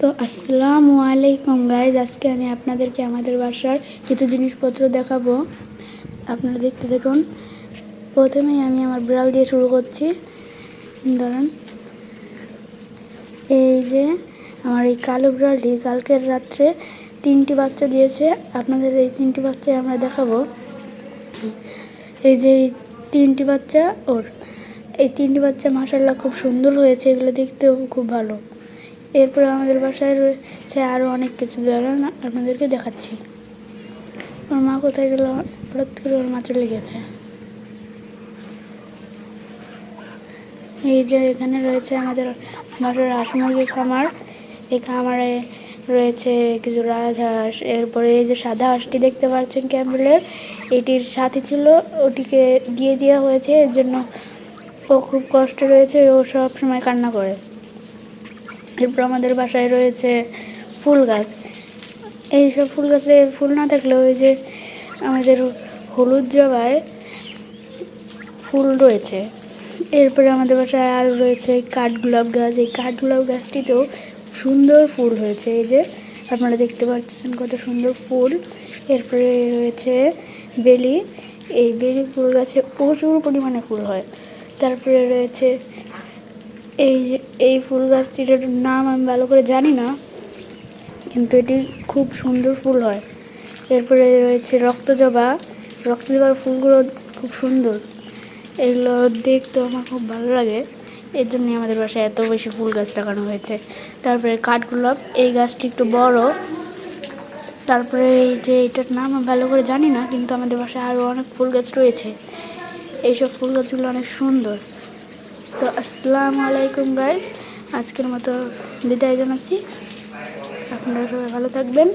তো আসসালামু আলাইকুম গাইজ, আজকে আমি আপনাদেরকে আমাদের বাসার কিছু জিনিসপত্র দেখাবো। আপনারা দেখতে দেখুন। প্রথমেই আমি আমার বিড়াল দিয়ে শুরু করছি। ধরেন, এই যে আমার এই কালো বিড়ালটি কালকের রাত্রে 3টি বাচ্চা দিয়েছে। আপনাদের এই 3টি বাচ্চাই আমরা দেখাবো। এই যে এই 3টি বাচ্চা এই 3টি বাচ্চা মাশাআল্লাহ খুব সুন্দর হয়েছে, এগুলো দেখতেও খুব ভালো। এরপরে আমাদের বাসায় রয়েছে আরও অনেক কিছু, ধরেন আপনাদেরকে দেখাচ্ছি। ওর মা কোথায় গেল, হঠাৎ করে ওর মা চলে গেছে। এই যে এখানে রয়েছে আমাদের বাসার হাঁস মুরগির খামার। এই খামারে রয়েছে কিছু রাজহাঁস। এরপরে এই যে সাদা হাঁসটি দেখতে পাচ্ছেন ক্যাম্বেলের, এটির সাথী ছিল, ওটিকে দিয়ে দেওয়া হয়েছে, এর জন্য ও খুব কষ্ট রয়েছে, ও সব সময় কান্না করে। এরপর আমাদের বাসায় রয়েছে ফুল গাছ। এইসব ফুল গাছে ফুল না থাকলেও ওই যে আমাদের হলুদ জবায় ফুল রয়েছে। এরপরে আমাদের বাসায় আরও রয়েছে কাঠগোলাপ গাছ। এই কাঠগোলাপ গাছটিতেও সুন্দর ফুল হয়েছে, এই যে আপনারা দেখতে পাচ্ছেন কত সুন্দর ফুল। এরপরে রয়েছে বেলি। এই বেলি ফুল গাছে প্রচুর পরিমাণে ফুল হয়। তারপরে রয়েছে এই ফুল গাছটির নাম আমি ভালো করে জানি না, কিন্তু এটি খুব সুন্দর ফুল হয়। এরপরে রয়েছে রক্তজবার ফুলগুলো খুব সুন্দর, এগুলো দেখতে আমার খুব ভালো লাগে, এর জন্যই আমাদের বাসায় এত বেশি ফুল গাছ লাগানো হয়েছে। তারপরে কাঠগোলাপ, এই গাছটি একটু বড়। তারপরে এই যে এটার নাম আমি ভালো করে জানি না, কিন্তু আমাদের বাসায় আরও অনেক ফুল গাছ রয়েছে। এইসব ফুল গাছগুলো অনেক সুন্দর। তো আসসালামু আলাইকুম গাইজ, আজকের মতো বিদায় জানাচ্ছি। আপনারা সবাই ভালো থাকবেন।